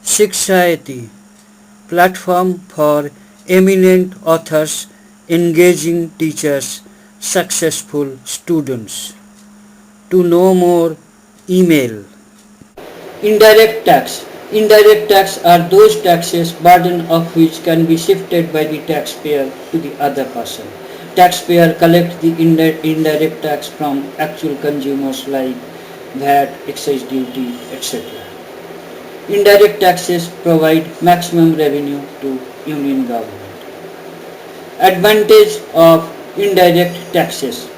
Shikshayati, platform for eminent authors, engaging teachers, successful students. To know more, email. Indirect tax. Indirect tax are those taxes burden of which can be shifted by the taxpayer to the other person. Taxpayer collect the indirect tax from actual consumers like VAT, excise duty, etc. Indirect taxes provide maximum revenue to union government. Advantage of indirect taxes.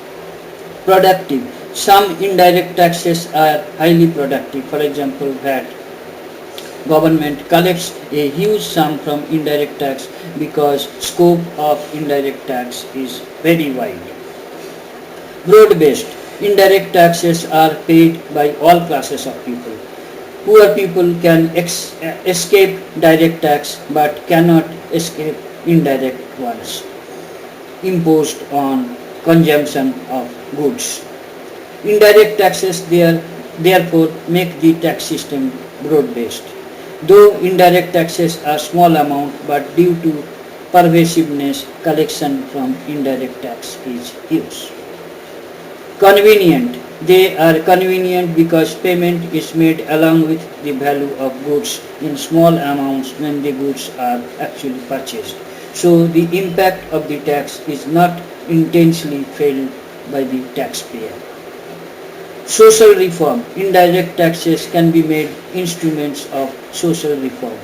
Productive. Some indirect taxes are highly productive. For example, VAT. Government collects a huge sum from indirect tax because scope of indirect tax is very wide. Broad-based. Indirect taxes are paid by all classes of people. Poor people can escape direct tax but cannot escape indirect ones imposed on consumption of goods. Indirect taxes therefore make the tax system broad-based. Though indirect taxes are small amount, but due to pervasiveness, collection from indirect tax is huge. Convenient. They are convenient because payment is made along with the value of goods in small amounts when the goods are actually purchased. So the impact of the tax is not intensely felt by the taxpayer. Social reform. Indirect taxes can be made instruments of social reform.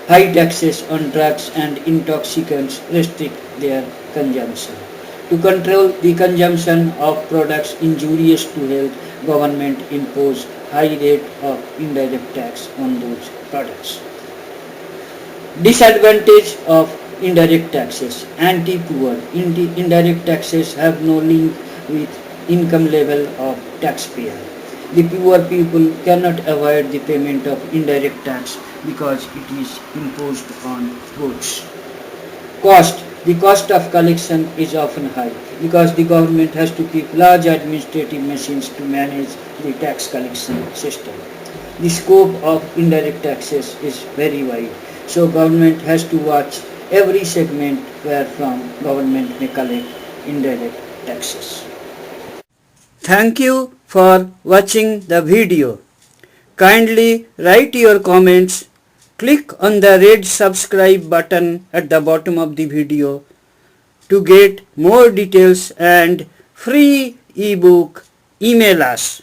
High taxes on drugs and intoxicants restrict their consumption. To control the consumption of products injurious to health, government impose high rate of indirect tax on those products. Disadvantage of indirect taxes. Anti-poor. Indirect taxes have no link with income level of taxpayer. The poor people cannot avoid the payment of indirect tax because it is imposed on goods. Cost. The cost of collection is often high because the government has to keep large administrative machines to manage the tax collection system. The scope of indirect taxes is very wide, so government has to watch every segment where from government may collect indirect taxes. Thank you for watching the video. Kindly write your comments. Click on the red subscribe button at the bottom of the video to get more details and free ebook. Email us.